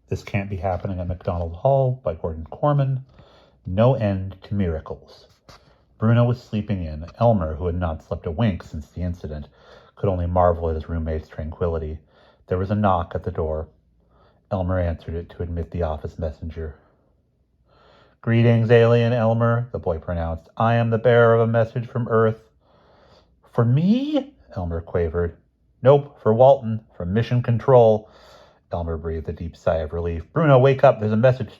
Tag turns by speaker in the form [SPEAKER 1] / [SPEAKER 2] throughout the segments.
[SPEAKER 1] This Can't Be Happening at Macdonald Hall by Korman. No End to Miracles. Bruno was sleeping in. Elmer, who had not slept a wink since the incident, could only marvel at his roommate's tranquility. There was a knock at the door. Elmer answered it to admit the office messenger. "Greetings, alien Elmer," the boy pronounced. "I am the bearer of a message from Earth." "For me?" Elmer quavered. "Nope, for Walton, from Mission Control." Elmer breathed a deep sigh of relief. "Bruno, wake up. There's a message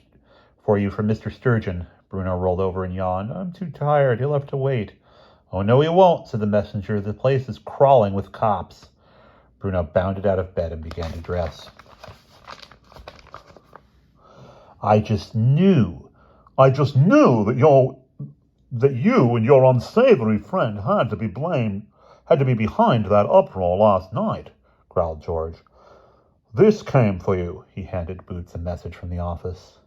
[SPEAKER 1] for you from Mr. Sturgeon." Bruno rolled over and yawned. "I'm too tired. He'll have to wait." "Oh, no, he won't," said the messenger. "The place is crawling with cops." Bruno bounded out of bed and began to dress. I just knew that you and your unsavory friend had to be behind that uproar last night," growled George. "This came for you." He handed Boots a message from the office.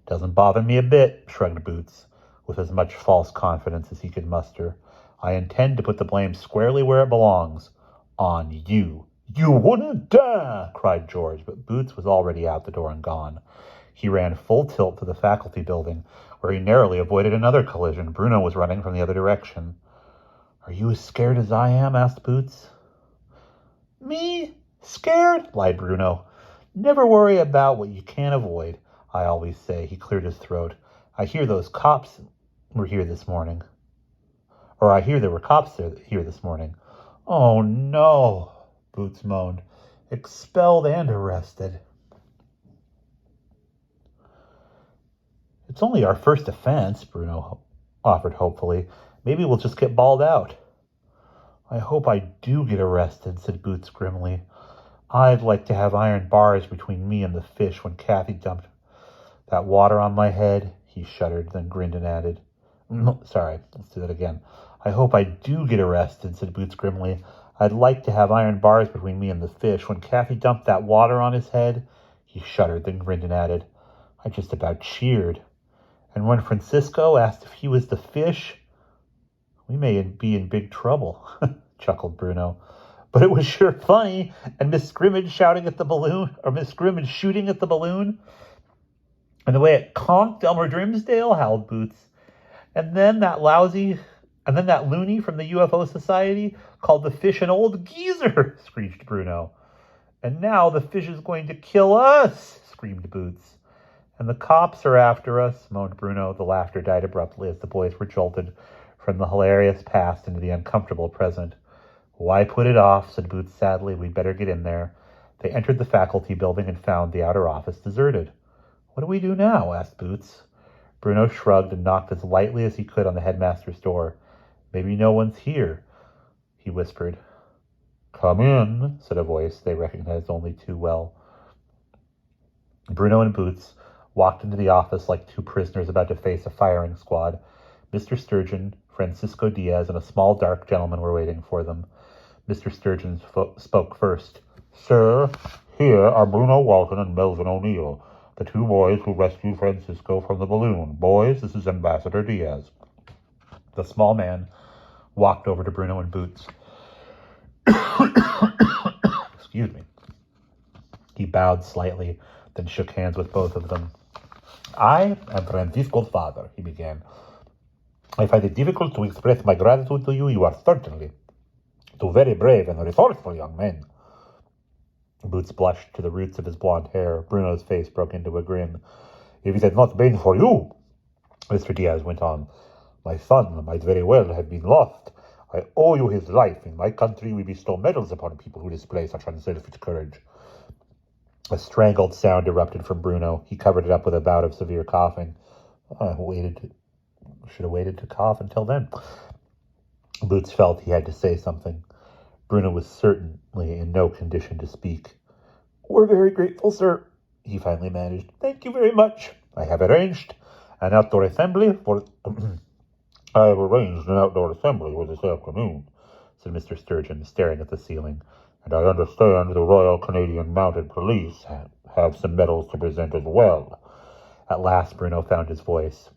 [SPEAKER 1] "Doesn't bother me a bit," shrugged Boots, with as much false confidence as he could muster. "I intend to put the blame squarely where it belongs. On you." "You wouldn't dare!" cried George, but Boots was already out the door and gone. He ran full tilt to the faculty building, where he narrowly avoided another collision. Bruno was running from the other direction. "Are you as scared as I am?" asked Boots. "Me? Scared?" lied Bruno. "Never worry about what you can't avoid, I always say." He cleared his throat. "I hear those cops were here this morning. Or I hear there were cops here this morning." "Oh, no," Boots moaned. "Expelled and arrested." "It's only our first offense," Bruno offered hopefully. "Maybe we'll just get balled out." "I hope I do get arrested," said Boots grimly. "I'd like to have iron bars between me and the fish when Kathy dumped that water on my head." He shuddered, then grinned and added, "Sorry, let's do that again. I hope I do get arrested," said Boots grimly. "I'd like to have iron bars between me and the fish when Kathy dumped that water on his head." He shuddered, then grinned and added, "I just about cheered. And when Francisco asked if he was the fish, we may be in big trouble," chuckled Bruno. "But it was sure funny. And Miss Scrimmage shooting at the balloon. And the way it conked Elmer Grimsdale," howled Boots. And then that loony from the UFO Society called the fish an old geezer," screeched Bruno. "And now the fish is going to kill us," screamed Boots. "And the cops are after us," moaned Bruno. The laughter died abruptly as the boys were jolted from the hilarious past into the uncomfortable present. "Why put it off?" said Boots sadly. "We'd better get in there." They entered the faculty building and found the outer office deserted. "What do we do now?" asked Boots. Bruno shrugged and knocked as lightly as he could on the headmaster's door. "Maybe no one's here," he whispered. "Come in," said a voice they recognized only too well. Bruno and Boots walked into the office like two prisoners about to face a firing squad. Mr. Sturgeon, Francisco Diaz, and a small dark gentleman were waiting for them. Mr. Sturgeon spoke first. "Sir, here are Bruno Walton and Melvin O'Neill, the two boys who rescued Francisco from the balloon. Boys, this is Ambassador Diaz." The small man walked over to Bruno and Boots. Excuse me. He bowed slightly, then shook hands with both of them. "I am Francisco's father," he began. "I find it difficult to express my gratitude to you. You are certainly two very brave and resourceful young men." Boots blushed to the roots of his blonde hair. Bruno's face broke into a grin. "If it had not been for you," Mr. Diaz went on, "my son might very well have been lost. I owe you his life. In my country, we bestow medals upon people who display such unselfish courage." A strangled sound erupted from Bruno. He covered it up with a bout of severe coughing. Should have waited to cough until then. Boots felt he had to say something. Bruno was certainly in no condition to speak. "We're very grateful, sir," he finally managed. "Thank you very much. I have arranged an outdoor assembly for this afternoon," said Mr. Sturgeon, staring at the ceiling. "And I understand the Royal Canadian Mounted Police have some medals to present as well." At last Bruno found his voice.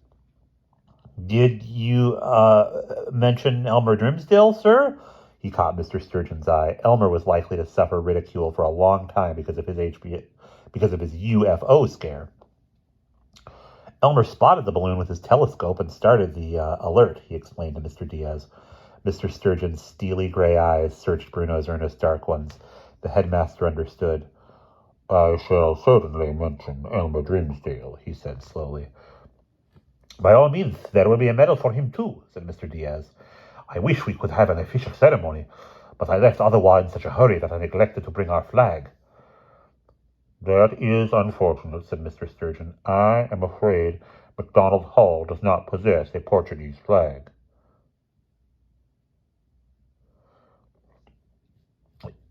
[SPEAKER 1] "Did you mention Elmer Grimsdale, sir? He caught Mr. Sturgeon's eye. Elmer was likely to suffer ridicule for a long time because of his UFO scare. Elmer spotted the balloon with his telescope and started the alert, he explained to Mr. Diaz. Mr. Sturgeon's steely gray eyes searched Bruno's earnest dark ones. The headmaster understood. I shall certainly mention Elmer Grimsdale, he said slowly. By all means, there will be a medal for him too, said Mr. Diaz. I wish we could have an official ceremony, but I left Ottawa in such a hurry that I neglected to bring our flag. That is unfortunate, said Mr. Sturgeon. I am afraid Macdonald Hall does not possess a Portuguese flag.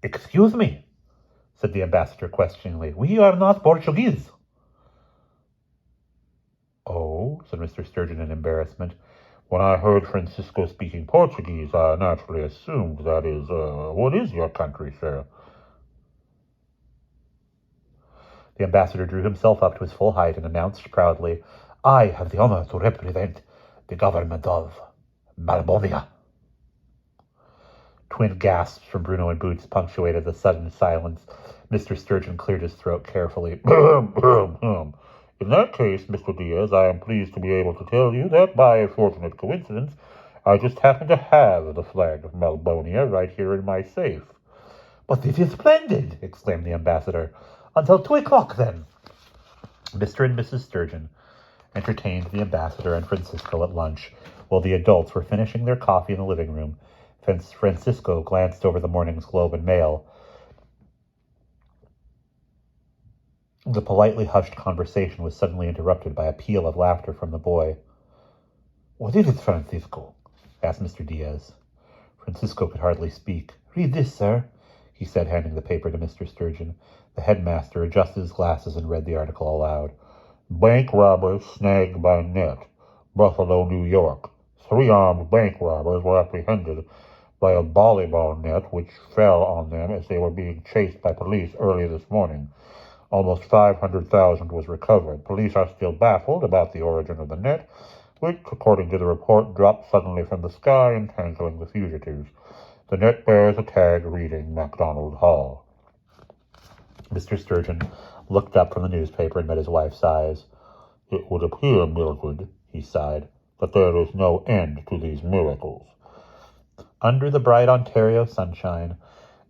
[SPEAKER 1] Excuse me, said the ambassador questioningly. We are not Portuguese. Oh, said Mr. Sturgeon in embarrassment. When I heard Francisco speaking Portuguese, I naturally assumed that is, what is your country, sir? The ambassador drew himself up to his full height and announced proudly, I have the honor to represent the government of Malbonia. Twin gasps from Bruno and Boots punctuated the sudden silence. Mr. Sturgeon cleared his throat carefully. In that case, Mr. Diaz, I am pleased to be able to tell you that by a fortunate coincidence, I just happen to have the flag of Malbonia right here in my safe. But it is splendid, exclaimed the ambassador. Until 2 o'clock, then. Mr. and Mrs. Sturgeon entertained the ambassador and Francisco at lunch, while the adults were finishing their coffee in the living room. Francisco glanced over the morning's Globe and Mail. The politely hushed conversation was suddenly interrupted by a peal of laughter from the boy. What is it, Francisco? Asked Mr. Diaz. Francisco could hardly speak. Read this, sir, he said, handing the paper to Mr. Sturgeon. The headmaster adjusted his glasses and read the article aloud. Bank robbers snagged by net. Buffalo, New York. 3 armed bank robbers were apprehended by a volleyball net which fell on them as they were being chased by police early this morning. Almost $500,000 was recovered. Police are still baffled about the origin of the net, which, according to the report, dropped suddenly from the sky, entangling the fugitives. The net bears a tag reading Macdonald Hall. Mr. Sturgeon looked up from the newspaper and met his wife's eyes. It would appear, Mildred, he sighed, that there is no end to these miracles. Under the bright Ontario sunshine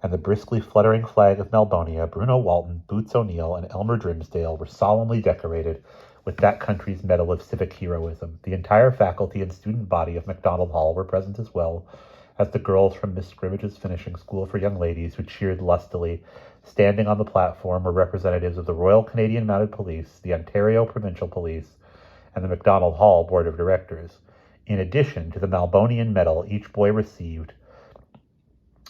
[SPEAKER 1] and the briskly fluttering flag of Malbonia, Bruno Walton, Boots O'Neill, and Elmer Grimsdale were solemnly decorated with that country's Medal of Civic Heroism. The entire faculty and student body of Macdonald Hall were present as well as the girls from Miss Scrimmage's finishing school for young ladies who cheered lustily. Standing on the platform were representatives of the Royal Canadian Mounted Police, the Ontario Provincial Police, and the Macdonald Hall Board of Directors. In addition to the Malbonian Medal, each boy received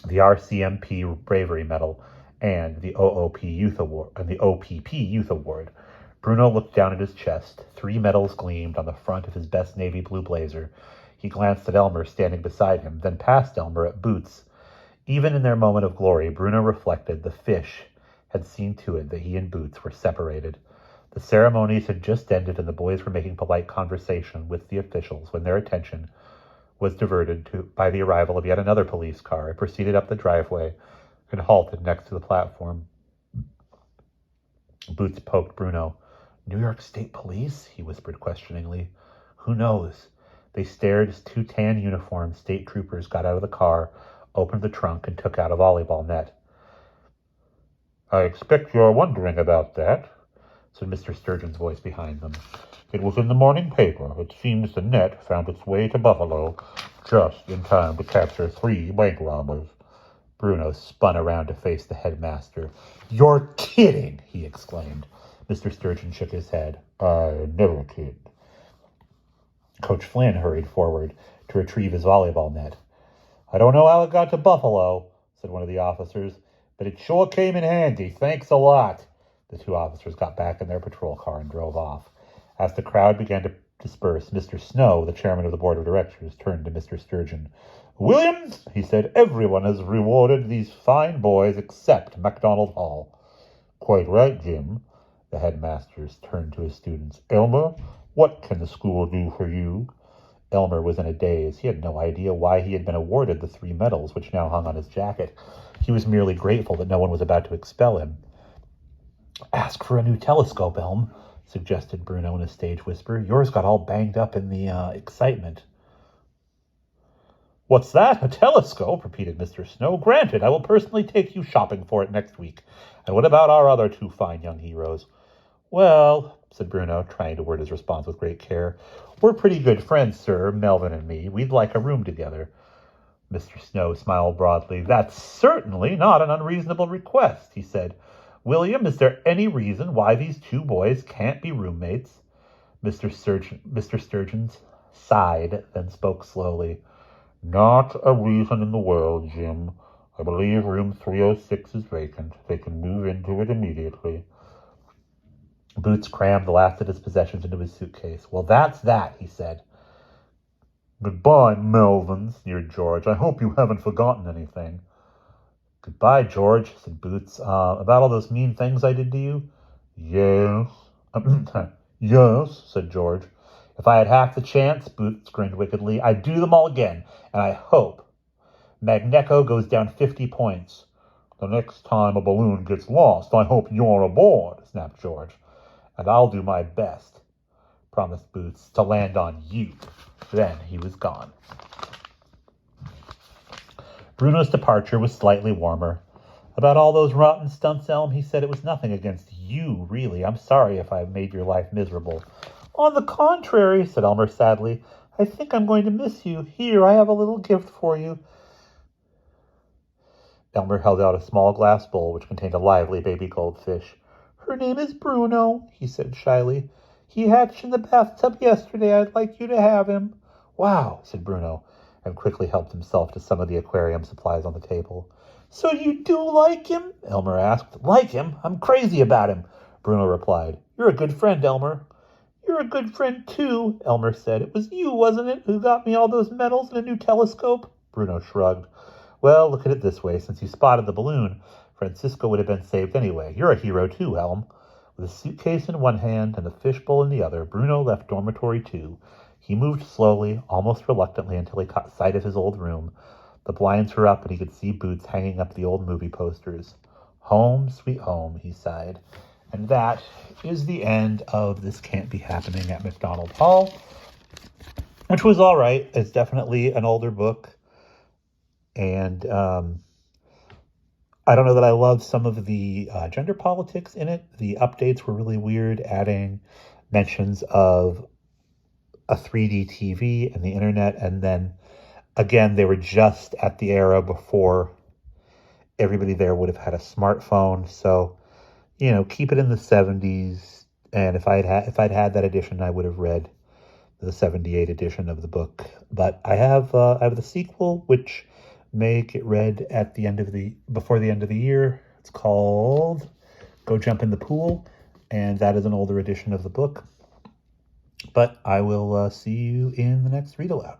[SPEAKER 1] the RCMP Bravery Medal and the OPP Youth Award. Bruno looked down at his chest. 3 medals gleamed on the front of his best navy blue blazer. He glanced at Elmer standing beside him, then past Elmer at Boots. Even in their moment of glory, Bruno reflected the fish had seen to it that he and Boots were separated. The ceremonies had just ended and the boys were making polite conversation with the officials when their attention was diverted by the arrival of yet another police car. It proceeded up the driveway and halted next to the platform. Boots poked Bruno. New York State Police? He whispered questioningly. Who knows? They stared as 2 tan uniformed state troopers got out of the car, opened the trunk, and took out a volleyball net. I expect you're wondering about that, said Mr. Sturgeon's voice behind them. It was in the morning paper. It seems the net found its way to Buffalo just in time to capture 3 bank robbers. Bruno spun around to face the headmaster. You're kidding, he exclaimed. Mr. Sturgeon shook his head. I never kid. Coach Flynn hurried forward to retrieve his volleyball net. I don't know how it got to Buffalo, said one of the officers, but it sure came in handy. Thanks a lot. The 2 officers got back in their patrol car and drove off. As the crowd began to disperse, Mr. Snow, the chairman of the board of directors, turned to Mr. Sturgeon. Williams, he said, everyone has rewarded these fine boys except Macdonald Hall. Quite right, Jim. The headmasters turned to his students. Elmer, what can the school do for you? Elmer was in a daze. He had no idea why he had been awarded the 3 medals which now hung on his jacket. He was merely grateful that no one was about to expel him. "Ask for a new telescope, Elm," suggested Bruno in a stage whisper. "Yours got all banged up in the excitement." "What's that? A telescope?" repeated Mr. Snow. "Granted, I will personally take you shopping for it next week. And what about our other 2 fine young heroes?" "Well," said Bruno, trying to word his response with great care, "we're pretty good friends, sir, Melvin and me. We'd like a room together." Mr. Snow smiled broadly. "That's certainly not an unreasonable request," he said. "William, is there any reason why these 2 boys can't be roommates?" Mr. Sturgeon sighed, then spoke slowly. "Not a reason in the world, Jim. I believe room 306 is vacant. They can move into it immediately." Boots crammed the last of his possessions into his suitcase. "Well, that's that," he said. "Goodbye, Melvin," sneered George. "I hope you haven't forgotten anything." "Goodbye, George," said Boots. "About all those mean things I did to you?" "Yes." "Yes," said George. "If I had half the chance," Boots grinned wickedly, "I'd do them all again, and I hope Magneco goes down 50 points. "The next time a balloon gets lost, I hope you're aboard," snapped George. "And I'll do my best," promised Boots, "to land on you." Then he was gone. Bruno's departure was slightly warmer. "About all those rotten stunts, Elm," he said, "it was nothing against you, really. I'm sorry if I made your life miserable." "On the contrary," said Elmer sadly, "I think I'm going to miss you. Here, I have a little gift for you." Elmer held out a small glass bowl which contained a lively baby goldfish. "Her name is Bruno," he said shyly. "He hatched in the bathtub yesterday. I'd like you to have him." "Wow," said Bruno, and quickly helped himself to some of the aquarium supplies on the table. "So you do like him?" Elmer asked. "Like him? I'm crazy about him," Bruno replied. "You're a good friend, Elmer." "You're a good friend, too," Elmer said. "It was you, wasn't it, who got me all those medals and a new telescope?" Bruno shrugged. "Well, look at it this way. Since you spotted the balloon, Francisco would have been saved anyway. You're a hero, too, Elm." With a suitcase in one hand and the fishbowl in the other, Bruno left dormitory 2. He moved slowly, almost reluctantly, until he caught sight of his old room. The blinds were up, and he could see Boots hanging up the old movie posters. "Home, sweet home," he sighed. And that is the end of This Can't Be Happening at Macdonald Hall, which was all right. It's definitely an older book. And I don't know that I love some of the gender politics in it. The updates were really weird, adding mentions of a 3D TV and the internet. And then, again, they were just at the era before everybody there would have had a smartphone. So, keep it in the 70s. And if I'd had that edition, I would have read the 78 edition of the book. But I have the sequel, which may get read at before the end of the year. It's called Go Jump in the Pool, and that is an older edition of the book. But I will see you in the next read aloud.